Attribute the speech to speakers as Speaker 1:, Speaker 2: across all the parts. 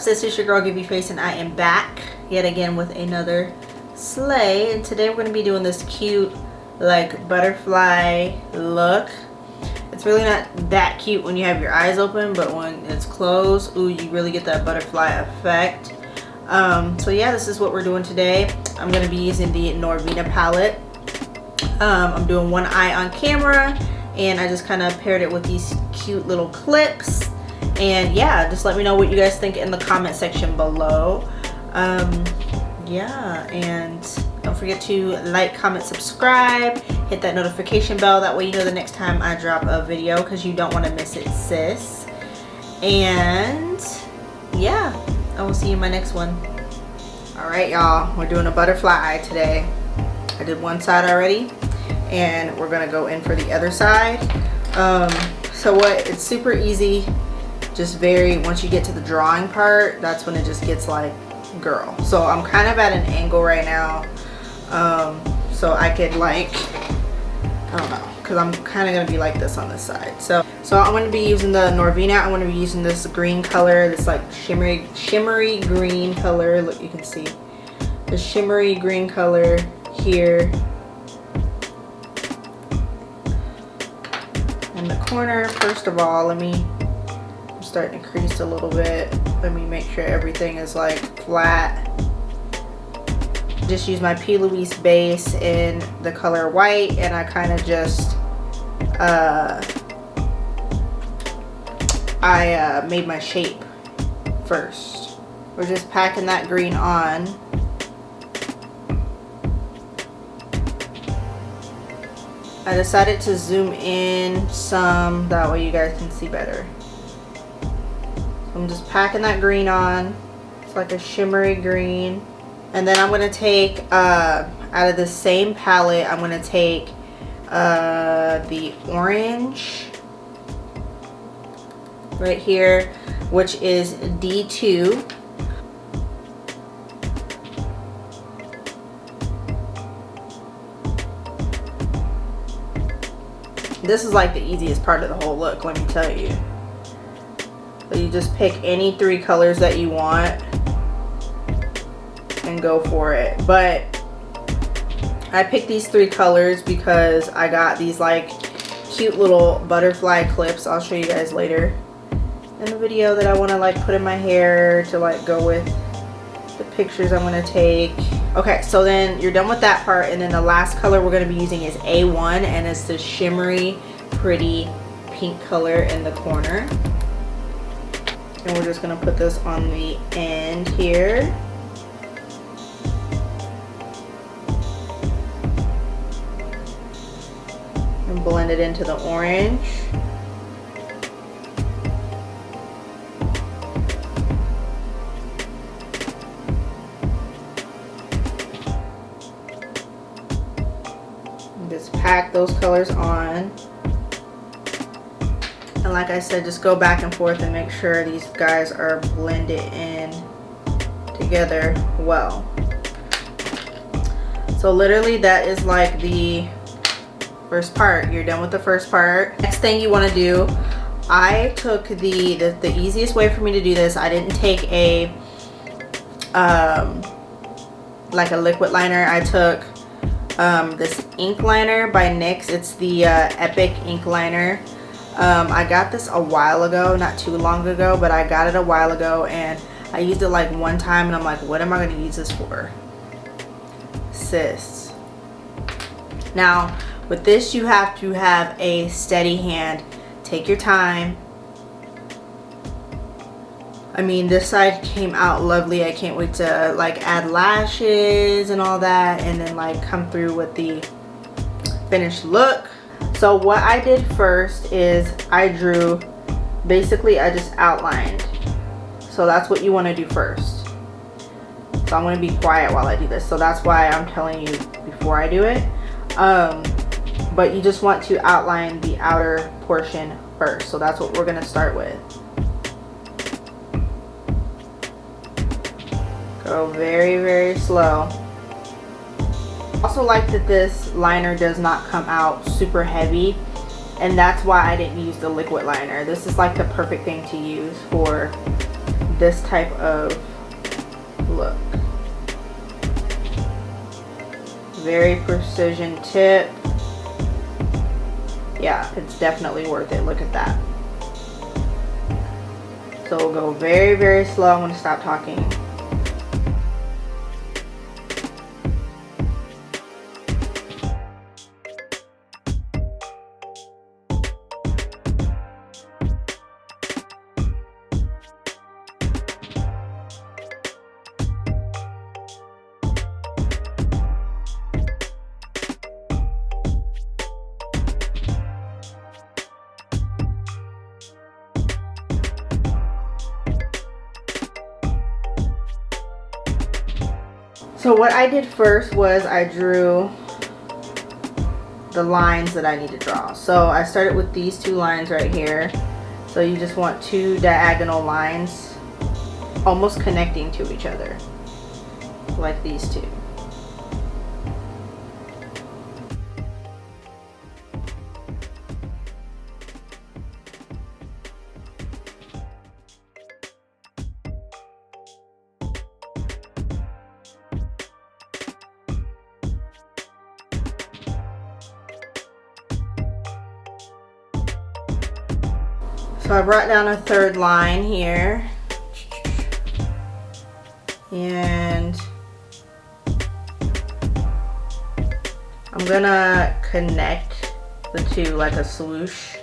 Speaker 1: sis? It's your girl Give You Face, and I am back yet again with another slay. And today we're going to be doing this cute like butterfly look. It's really not that cute when you have your eyes open, but when it's closed, ooh, you really get that butterfly effect. So yeah, this is what we're doing today. I'm going to be using the Norvina palette. I'm doing one eye on camera, and I just kind of paired it with these cute little clips. And yeah, just let me know what you guys think in the comment section below. Yeah, and don't forget to like, comment, subscribe, hit that notification bell. That way you know the next time I drop a video, because you don't want to miss it, sis. And yeah, I will see you in my next one. Alright, y'all, we're doing a butterfly eye today. I did one side already, and we're gonna go in for the other side. So it's super easy. Just once you get to the drawing part, that's when it just gets like, girl. So I'm kind of at an angle right now, so I could like, I don't know, because I'm kind of gonna be like this on this side. So I'm going to be using the Norvina. I'm going to be using this green color, this like shimmery green color. Look, you can see the shimmery green color here in the corner. First of all, I'm starting to crease a little bit. Let me make sure everything is like flat. Just use my P. Louise base in the color white, and I kind of just I made my shape first. We're just packing that green on. I decided to zoom in some, that way you guys can see better. I'm just packing that green on. It's like a shimmery green. And then I'm going to take, out of the same palette, I'm going to take the orange right here, which is D2. This is like the easiest part of the whole look, let me tell you. So you just pick any 3 colors that you want and go for it. But I picked these 3 colors because I got these like cute little butterfly clips. I'll show you guys later in the video that I want to like put in my hair to like go with the pictures I'm going to take. Okay, so then you're done with that part, and then the last color we're going to be using is A1, and it's the shimmery pretty pink color in the corner. And we're just going to put this on the end here. And blend it into the orange. And just pack those colors on. And like I said, just go back and forth and make sure these guys are blended in together well. So literally that is like the first part. You're done with the first part. Next thing you want to do, I took the easiest way for me to do this. I didn't take a like a liquid liner. I took this ink liner by NYX. It's the Epic ink liner. I got this a while ago, not too long ago, but I got it a while ago, and I used it like one time, and I'm like, what am I going to use this for, sis? Now with this, you have to have a steady hand. Take your time. I mean, this side came out lovely. I can't wait to like add lashes and all that, and then like come through with the finished look. So what I did first is I drew, basically I just outlined. So that's what you want to do first. So I'm going to be quiet while I do this. So that's why I'm telling you before I do it. But you just want to outline the outer portion first. So that's what we're going to start with. Go very, very slow. Also like that this liner does not come out super heavy, and that's why I didn't use the liquid liner. This is like the perfect thing to use for this type of look. Very precision tip. Yeah, it's definitely worth it. Look at that. So we'll go very, very slow. I'm going to stop talking. So what I did first was I drew the lines that I need to draw. So I started with these two lines right here. So you just want two diagonal lines almost connecting to each other, like these two. So I brought down a third line here, and I'm gonna connect the two like a swoosh.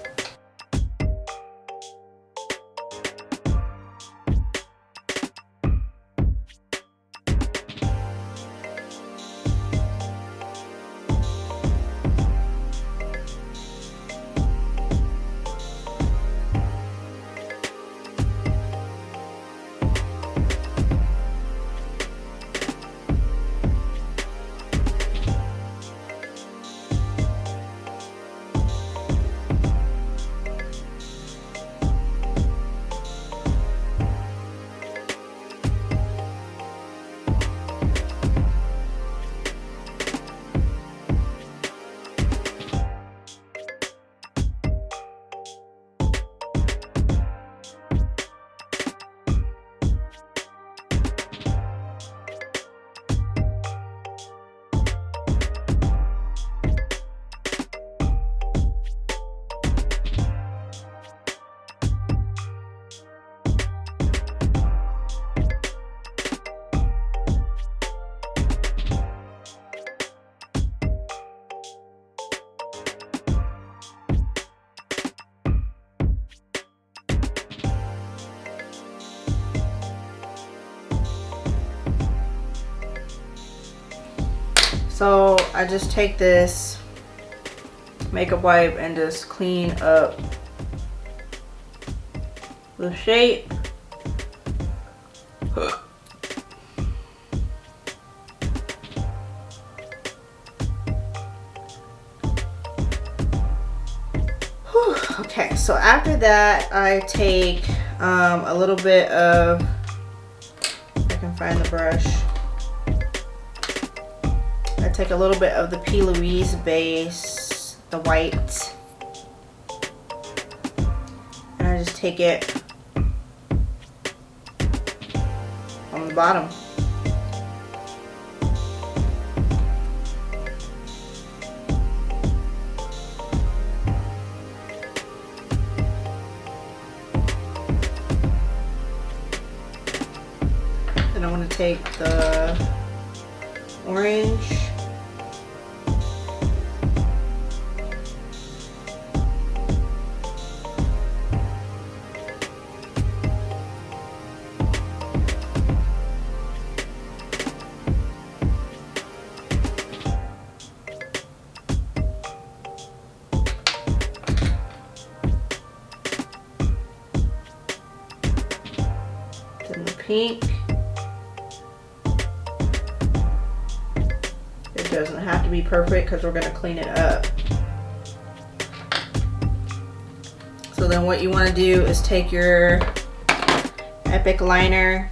Speaker 1: So I just take this makeup wipe and just clean up the shape. Okay, so after that I take a little bit of, if I can find the brush, I take a little bit of the P. Louise base, the white, and I just take it on the bottom. Then I want to take the orange, then the pink. It doesn't have to be perfect because we're going to clean it up. So then what you want to do is take your Epic liner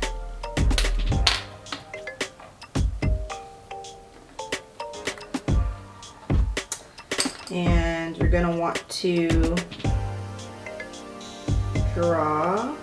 Speaker 1: and you're going to want to draw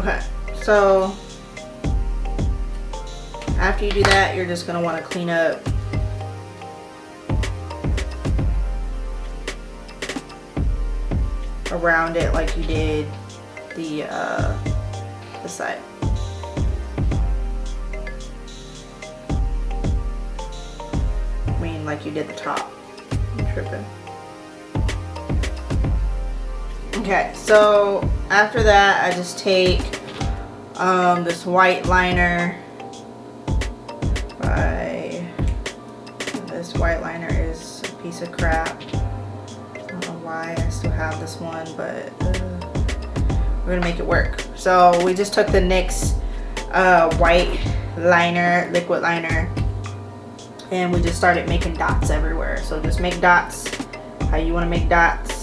Speaker 1: Okay, so after you do that, you're just gonna want to clean up around it like you did the side. I mean, like you did the top. I'm tripping. Okay, so after that, I just take this white liner. This white liner is a piece of crap. I don't know why I still have this one, but we're gonna make it work. So we just took the NYX white liner, liquid liner, and we just started making dots everywhere. So just make dots how you want to make dots.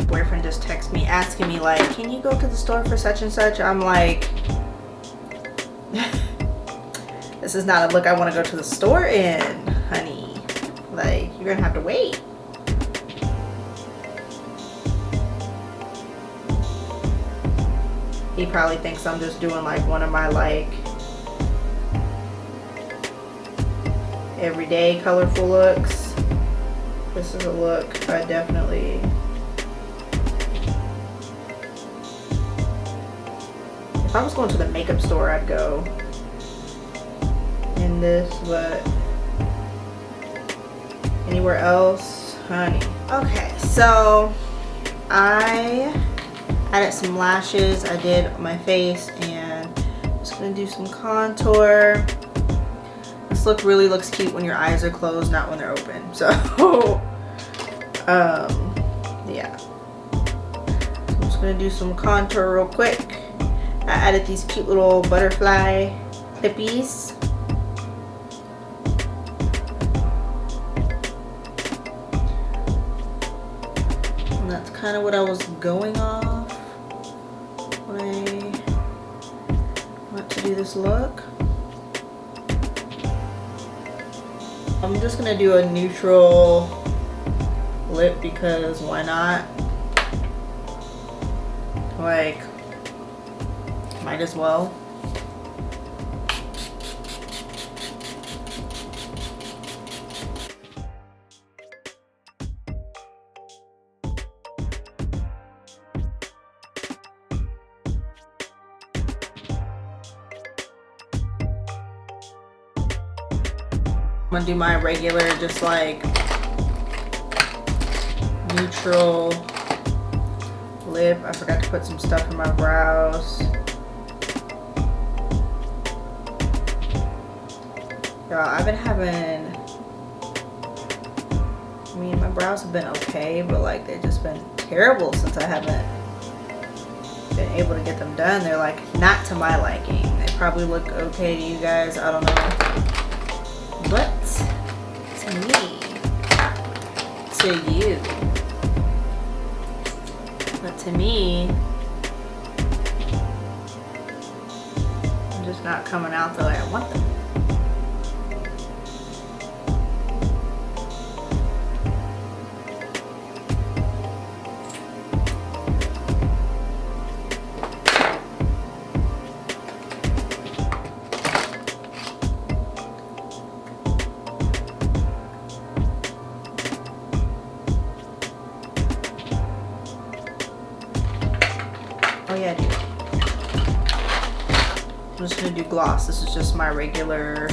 Speaker 1: Boyfriend just texted me asking me like, can you go to the store for such and such? I'm like, this is not a look I want to go to the store in, honey. Like, you're gonna have to wait. He probably thinks I'm just doing like one of my like everyday colorful looks. This is a look I definitely, if I was going to the makeup store, I'd go in this, but anywhere else, honey. Okay, so I added some lashes. I did my face, and I'm just gonna do some contour. This look really looks cute when your eyes are closed, not when they're open. So, yeah. So I'm just gonna do some contour real quick. I added these cute little butterfly clippies. And that's kind of what I was going off when I went to do this look. I'm just gonna do a neutral lip because why not? Like, might as well. I'm gonna do my regular, just like neutral lip. I forgot to put some stuff in my brows. Y'all, I've been having, I mean, my brows have been okay, but like they've just been terrible since I haven't been able to get them done. They're like not to my liking. They probably look okay to you guys, I don't know. But to me, to you, but to me, I'm just not coming out the way I want them. Oh yeah, I do. I'm just gonna do gloss. This is just my regular.